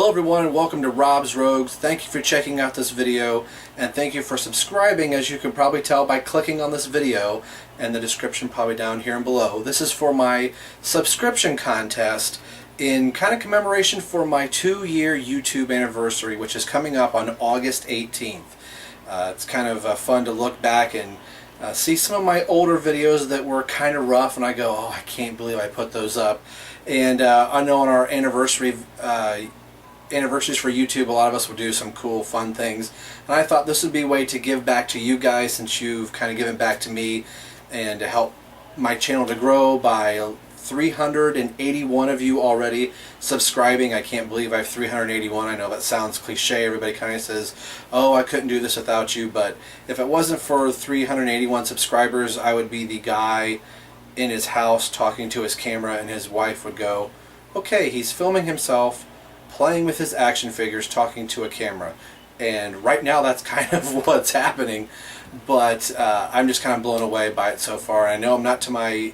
Hello everyone and welcome to Rob's Rogues. Thank you for checking out this video and thank you for subscribing, as you can probably tell by clicking on this video and the description probably down here and below. This is for my subscription contest in kind of commemoration for my 2-year YouTube anniversary, which is coming up on August 18th. It's kind of fun to look back and see some of my older videos that were kind of rough and I go, oh, I can't believe I put those up. And I know on our anniversaries for YouTube, a lot of us will do some cool, fun things. And I thought this would be a way to give back to you guys, since you've kind of given back to me, and to help my channel to grow by 381 of you already subscribing. I can't believe I have 381. I know that sounds cliche. Everybody kind of says, oh, I couldn't do this without you. But if it wasn't for 381 subscribers, I would be the guy in his house talking to his camera, and his wife would go, okay, he's filming himself playing with his action figures, talking to a camera. And right now that's kind of what's happening, but I'm just kind of blown away by it so far. I know I'm not to my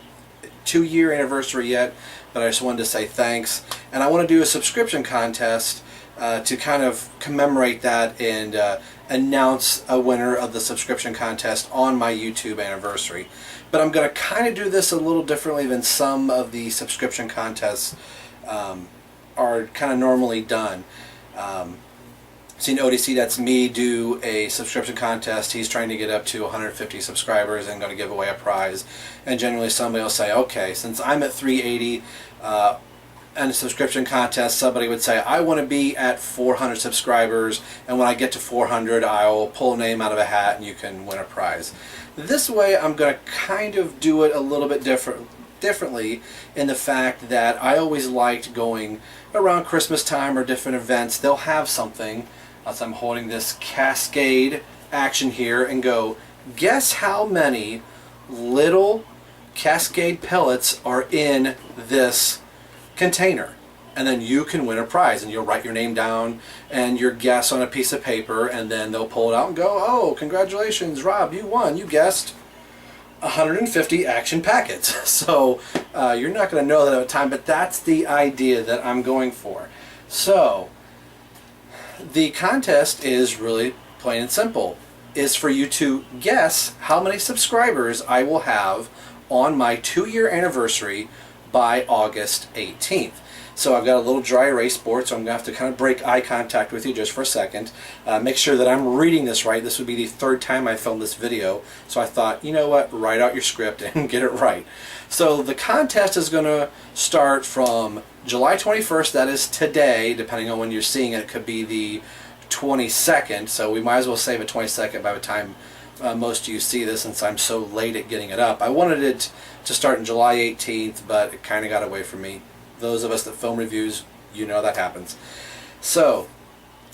2-year anniversary yet, but I just wanted to say thanks. And I want to do a subscription contest to kind of commemorate that and announce a winner of the subscription contest on my YouTube anniversary. But I'm going to kind of do this a little differently than some of the subscription contests are kind of normally done. Seen ODC, that's me, do a subscription contest. He's trying to get up to 150 subscribers and going to give away a prize. And generally somebody will say, okay, since I'm at 380 and a subscription contest, somebody would say, I want to be at 400 subscribers, and when I get to 400 I'll pull a name out of a hat and you can win a prize. This way I'm going to kind of do it a little bit differently, in the fact that I always liked going around Christmas time or different events. They'll have something, as I'm holding this Cascade action here, and go, guess how many little Cascade pellets are in this container, and then you can win a prize. And you'll write your name down and your guess on a piece of paper, and then they'll pull it out and go, oh, congratulations Rob, you won, you guessed 150 action packets. So you're not going to know that at a time, but that's the idea that I'm going for. So the contest is really plain and simple, is for you to guess how many subscribers I will have on my 2-year anniversary by August 18th. So I've got a little dry erase board, so I'm going to have to kind of break eye contact with you just for a second. Make sure that I'm reading this right. This would be the 3rd time I filmed this video, so I thought, you know what, write out your script and get it right. So the contest is going to start from July 21st, that is today, depending on when you're seeing it. It could be the 22nd, so we might as well save it 22nd by the time most of you see this, since I'm so late at getting it up. I wanted it to start on July 18th, but it kind of got away from me. Those of us that film reviews, you know that happens. So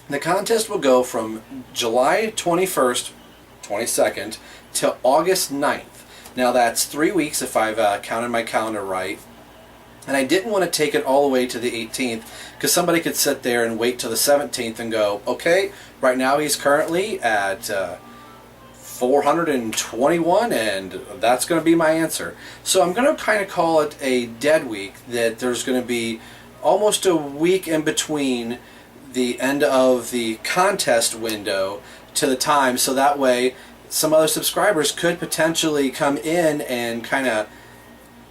the contest will go from July 21st, 22nd to August 9th. Now that's 3 weeks if I've counted my calendar right. And I didn't want to take it all the way to the 18th, because somebody could sit there and wait till the 17th and go, okay, right now he's currently at 421, and that's going to be my answer. So I'm going to kind of call it a dead week, that there's going to be almost a week in between the end of the contest window to the time, so that way some other subscribers could potentially come in and kind of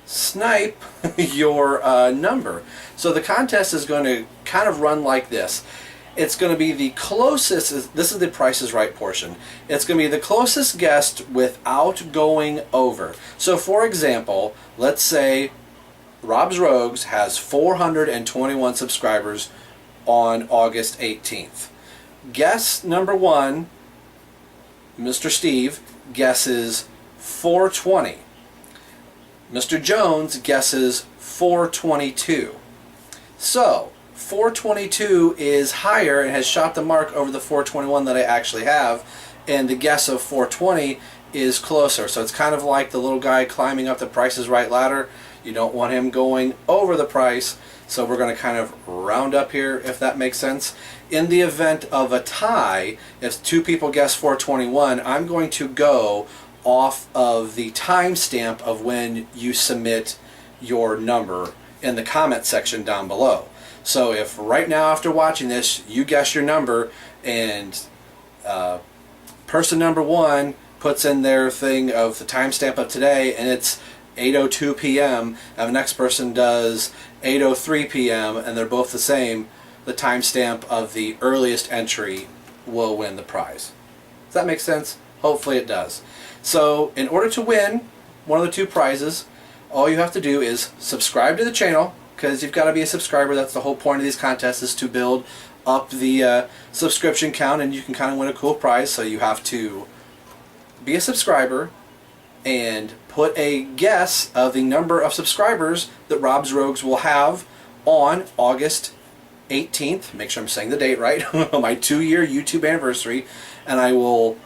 snipe your number. So the contest is going to kind of run like this. It's going to be the closest, this is the Price is Right portion, it's going to be the closest guessed without going over. So for example, let's say Rob's Rogues has 421 subscribers on August 18th. Guess number 1, Mr. Steve, guesses 420. Mr. Jones guesses 422. So 422 is higher and has shot the mark over the 421 that I actually have, and the guess of 420 is closer. So it's kind of like the little guy climbing up the Price is Right ladder. You don't want him going over the price, so we're going to kind of round up here, if that makes sense. In the event of a tie, if 2 people guess 421, I'm going to go off of the timestamp of when you submit your number in the comment section down below. So if right now after watching this you guess your number and person number one puts in their thing of the timestamp of today and it's 8:02 p.m. and the next person does 8:03 p.m. and they're both the same, the timestamp of the earliest entry will win the prize. Does that make sense? Hopefully it does. So in order to win one of the two prizes, all you have to do is subscribe to the channel, because you've got to be a subscriber. That's the whole point of these contests, is to build up the subscription count, and you can kind of win a cool prize. So you have to be a subscriber and put a guess of the number of subscribers that Rob's Rogues will have on August 18th. Make sure I'm saying the date right. My 2-year YouTube anniversary, and I will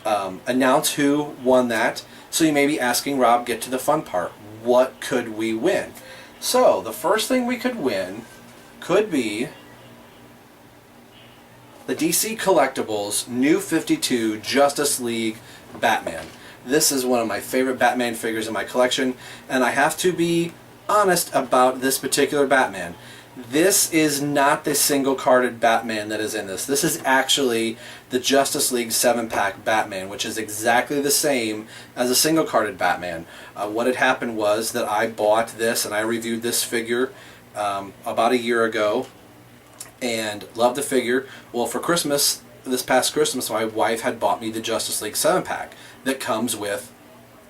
announce who won that. So you may be asking, Rob, get to the fun part. What could we win? So the first thing we could win could be the DC Collectibles New 52 Justice League Batman. This is one of my favorite Batman figures in my collection, and I have to be honest about this particular Batman. This is not the single-carded Batman that is in this. This is actually the Justice League 7-pack Batman, which is exactly the same as a single-carded Batman. What had happened was that I bought this and I reviewed this figure about a year ago and loved the figure. Well, for Christmas, this past Christmas, my wife had bought me the Justice League 7-pack that comes with,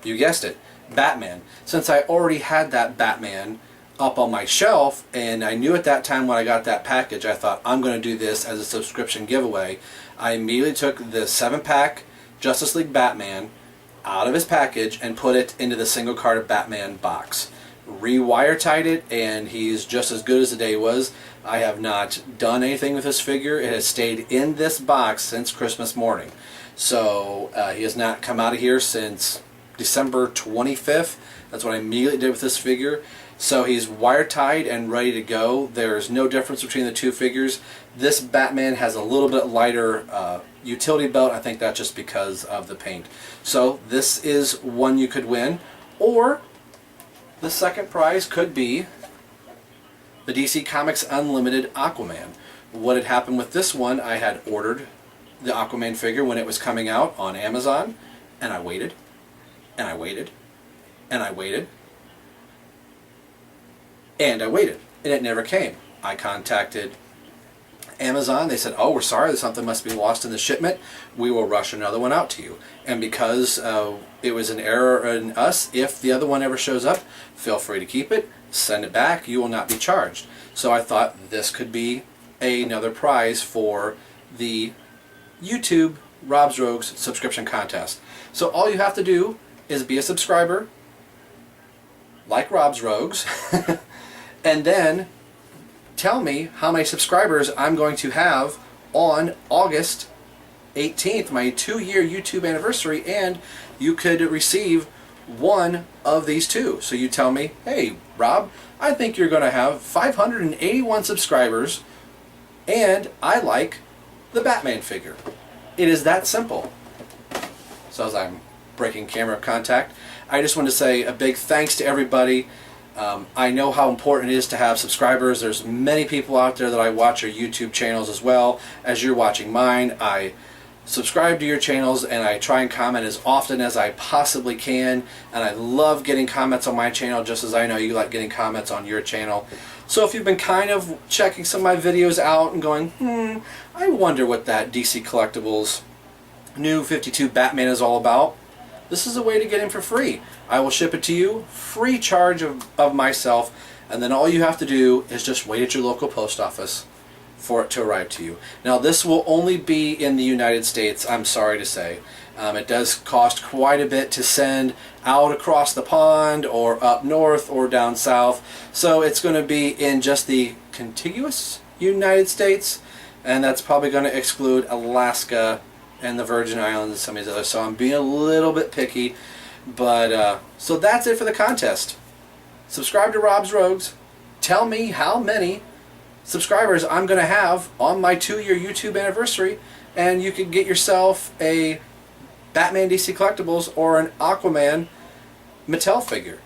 you guessed it, Batman. Since I already had that Batman up on my shelf, and I knew at that time when I got that package, I thought, I'm going to do this as a subscription giveaway. I immediately took the 7-pack Justice League Batman out of his package and put it into the single-carded Batman box. Rewire tied it, and he's just as good as the day was. I have not done anything with this figure. It has stayed in this box since Christmas morning. So he has not come out of here since December 25th. That's what I immediately did with this figure. So he's wire tied and ready to go. There's no difference between the two figures. This Batman has a little bit lighter utility belt. I think that's just because of the paint. So this is one you could win. Or the second prize could be the DC Comics Unlimited Aquaman. What had happened with this one, I had ordered the Aquaman figure when it was coming out on Amazon, and I waited, and I waited, and I waited, and I waited, and it never came. I contacted Amazon. They said, oh, we're sorry, something must be lost in the shipment. We will rush another one out to you. And because it was an error in us, if the other one ever shows up, feel free to keep it, send it back, you will not be charged. So I thought this could be another prize for the YouTube Rob's Rogues subscription contest. So all you have to do is be a subscriber, like Rob's Rogues, and then tell me how many subscribers I'm going to have on August 18th, my 2-year YouTube anniversary, and you could receive one of these two. So you tell me, hey Rob, I think you're going to have 581 subscribers and I like the Batman figure. It is that simple. So as I'm breaking camera contact, I just want to say a big thanks to everybody. I know how important it is to have subscribers. There's many people out there that I watch your YouTube channels as well as you're watching mine. I subscribe to your channels and I try and comment as often as I possibly can, and I love getting comments on my channel just as I know you like getting comments on your channel. So if you've been kind of checking some of my videos out and going, I wonder what that DC Collectibles New 52 Batman is all about, this is a way to get him for free. I will ship it to you, free charge of myself, and then all you have to do is just wait at your local post office for it to arrive to you. Now this will only be in the United States, I'm sorry to say. It does cost quite a bit to send out across the pond or up north or down south, so it's going to be in just the contiguous United States, and that's probably going to exclude Alaska and the Virgin Islands and some of these others, so I'm being a little bit picky. But so that's it for the contest. Subscribe to Rob's Rogues. Tell me how many subscribers I'm going to have on my 2-year YouTube anniversary, and you can get yourself a Batman DC Collectibles or an Aquaman Mattel figure.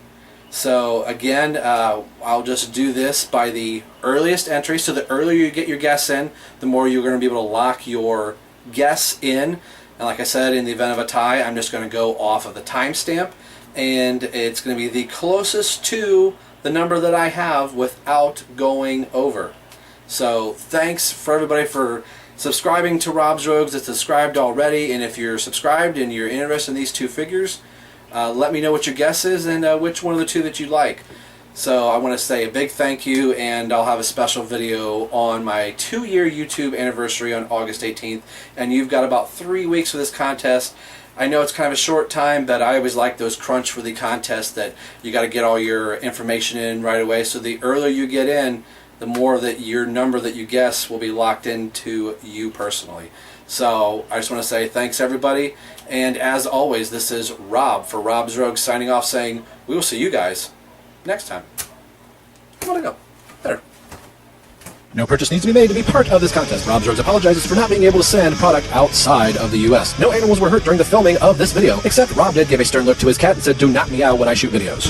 So again, I'll just do this by the earliest entry. So the earlier you get your guess in, the more you're going to be able to lock your guess in. And like I said, in the event of a tie, I'm just going to go off of the timestamp, and it's going to be the closest to the number that I have without going over. So thanks for everybody for subscribing to Rob's Rogues that's subscribed already, and if you're subscribed and you're interested in these two figures, let me know what your guess is and which one of the two that you like. So I want to say a big thank you, and I'll have a special video on my 2-year YouTube anniversary on August 18th, and you've got about 3 weeks for this contest. I know it's kind of a short time, but I always like those crunch for the contest that you got to get all your information in right away. So the earlier you get in, the more that your number that you guess will be locked into you personally. So I just want to say thanks everybody, and as always, this is Rob for Rob's Rogues signing off, saying we will see you guys next time. I want to go. Better. No purchase needs to be made to be part of this contest. Rob's Rogues apologizes for not being able to send product outside of the U.S. No animals were hurt during the filming of this video, except Rob did give a stern look to his cat and said, "Do not meow when I shoot videos."